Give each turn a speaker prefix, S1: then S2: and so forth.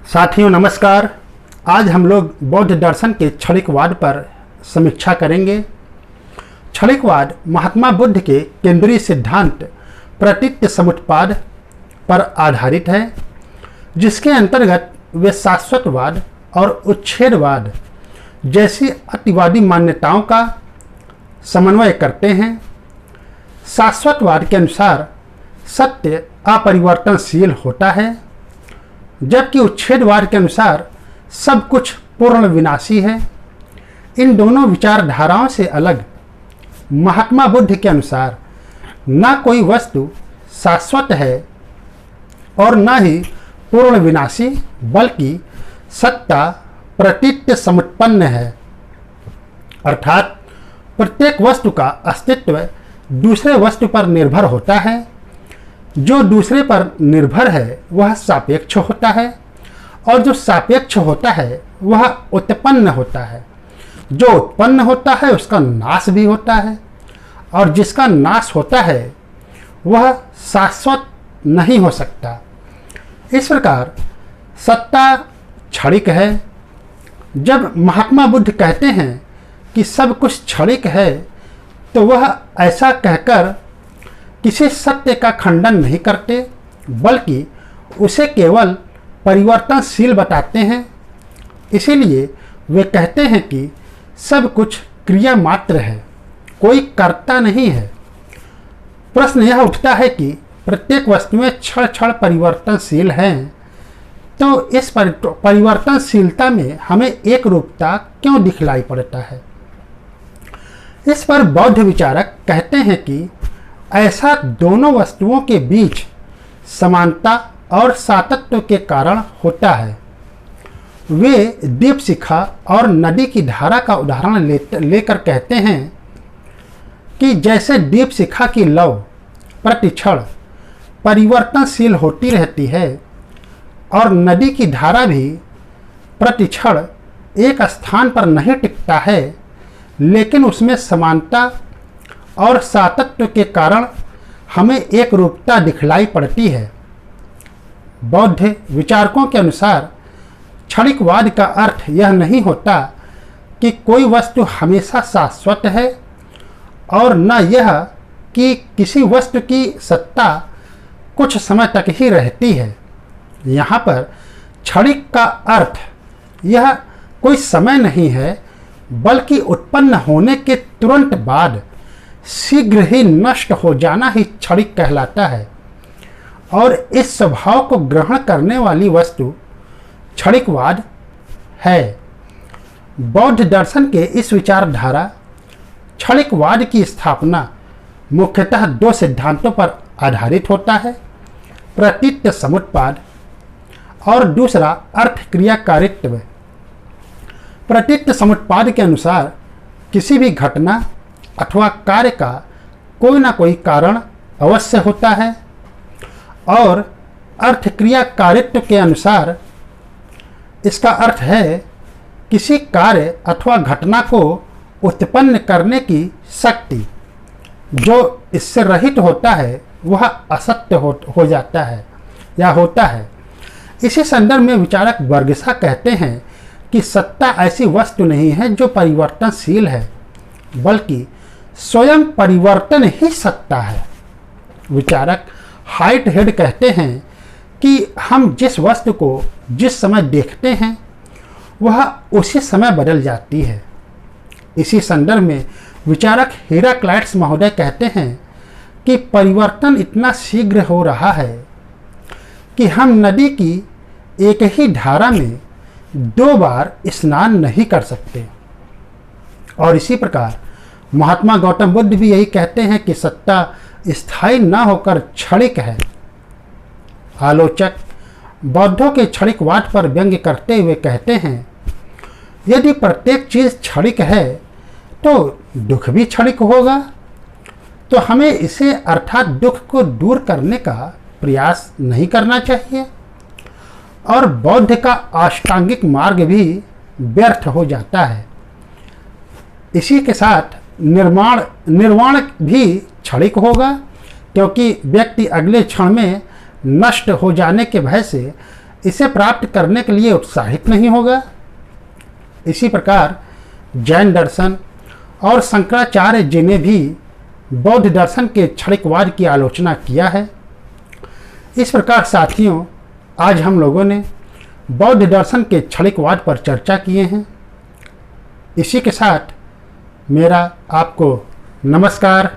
S1: साथियों नमस्कार। आज हम लोग बौद्ध दर्शन के क्षणिकवाद पर समीक्षा करेंगे। क्षणिकवाद महात्मा बुद्ध के केंद्रीय सिद्धांत प्रतीत्य समुत्पाद पर आधारित है, जिसके अंतर्गत वे शाश्वतवाद और उच्छेदवाद जैसी अतिवादी मान्यताओं का समन्वय करते हैं। शाश्वतवाद के अनुसार सत्य अपरिवर्तनशील होता है, जबकि उच्छेदवाद के अनुसार सब कुछ पूर्ण विनाशी है। इन दोनों विचारधाराओं से अलग महात्मा बुद्ध के अनुसार न कोई वस्तु शाश्वत है और न ही पूर्ण विनाशी, बल्कि सत्ता प्रतीत्य समुत्पन्न है। अर्थात प्रत्येक वस्तु का अस्तित्व दूसरे वस्तु पर निर्भर होता है। जो दूसरे पर निर्भर है वह सापेक्ष होता है, और जो सापेक्ष होता है वह उत्पन्न होता है। जो उत्पन्न होता है उसका नाश भी होता है, और जिसका नाश होता है वह शाश्वत नहीं हो सकता। इस प्रकार सत्ता क्षणिक है। जब महात्मा बुद्ध कहते हैं कि सब कुछ क्षणिक है, तो वह ऐसा कहकर किसी सत्य का खंडन नहीं करते, बल्कि उसे केवल परिवर्तनशील बताते हैं। इसीलिए वे कहते हैं कि सब कुछ क्रिया मात्र है, कोई कर्ता नहीं है। प्रश्न यह उठता है कि प्रत्येक वस्तुएं क्षण क्षण परिवर्तनशील हैं, तो इस परिवर्तनशीलता में हमें एक रूपता क्यों दिखलाई पड़ता है? इस पर बौद्ध विचारक कहते हैं कि ऐसा दोनों वस्तुओं के बीच समानता और सातत्य के कारण होता है। वे दीपशिखा और नदी की धारा का उदाहरण लेकर कहते हैं कि जैसे दीपशिखा की लौ प्रतिक्षण परिवर्तनशील होती रहती है, और नदी की धारा भी प्रतिक्षण एक स्थान पर नहीं टिकता है, लेकिन उसमें समानता और सातत्य के कारण हमें एक रूपता दिखलाई पड़ती है। बौद्ध विचारकों के अनुसार क्षणिकवाद का अर्थ यह नहीं होता कि कोई वस्तु हमेशा शाश्वत है, और न यह कि किसी वस्तु की सत्ता कुछ समय तक ही रहती है। यहाँ पर क्षणिक का अर्थ यह कोई समय नहीं है, बल्कि उत्पन्न होने के तुरंत बाद शीघ्र ही नष्ट हो जाना ही क्षणिक कहलाता है, और इस स्वभाव को ग्रहण करने वाली वस्तु क्षणिकवाद है। बौद्ध दर्शन के इस विचारधारा क्षणिकवाद की स्थापना मुख्यतः दो सिद्धांतों पर आधारित होता है, प्रतीत्य समुत्पाद और दूसरा अर्थ क्रियाकारित्व। प्रतीत्य समुत्पाद के अनुसार किसी भी घटना अथवा कार्य का कोई ना कोई कारण अवश्य होता है, और अर्थ क्रियाकारित्व के अनुसार इसका अर्थ है किसी कार्य अथवा घटना को उत्पन्न करने की शक्ति। जो इससे रहित होता है वह असत्य हो जाता है या होता है। इसी संदर्भ में विचारक बर्गसा कहते हैं कि सत्ता ऐसी वस्तु नहीं है जो परिवर्तनशील है, बल्कि स्वयं परिवर्तन ही सत्ता है। विचारक हाइट हेड कहते हैं कि हम जिस वस्तु को जिस समय देखते हैं वह उसी समय बदल जाती है। इसी संदर्भ में विचारक हेराक्लाइट्स महोदय कहते हैं कि परिवर्तन इतना शीघ्र हो रहा है कि हम नदी की एक ही धारा में 2 बार स्नान नहीं कर सकते। और इसी प्रकार महात्मा गौतम बुद्ध भी यही कहते हैं कि सत्ता स्थायी न होकर क्षणिक है। आलोचक बौद्धों के क्षणिकवाद पर व्यंग्य करते हुए कहते हैं, यदि प्रत्येक चीज क्षणिक है तो दुख भी क्षणिक होगा, तो हमें इसे अर्थात दुख को दूर करने का प्रयास नहीं करना चाहिए, और बौद्ध का अष्टांगिक मार्ग भी व्यर्थ हो जाता है। इसी के साथ निर्वाण भी क्षणिक होगा, क्योंकि व्यक्ति अगले क्षण में नष्ट हो जाने के भय से इसे प्राप्त करने के लिए उत्साहित नहीं होगा। इसी प्रकार जैन दर्शन और शंकराचार्य जी ने भी बौद्ध दर्शन के क्षणिकवाद की आलोचना किया है। इस प्रकार साथियों, आज हम लोगों ने बौद्ध दर्शन के क्षणिकवाद पर चर्चा किए हैं। इसी के साथ मेरा आपको नमस्कार।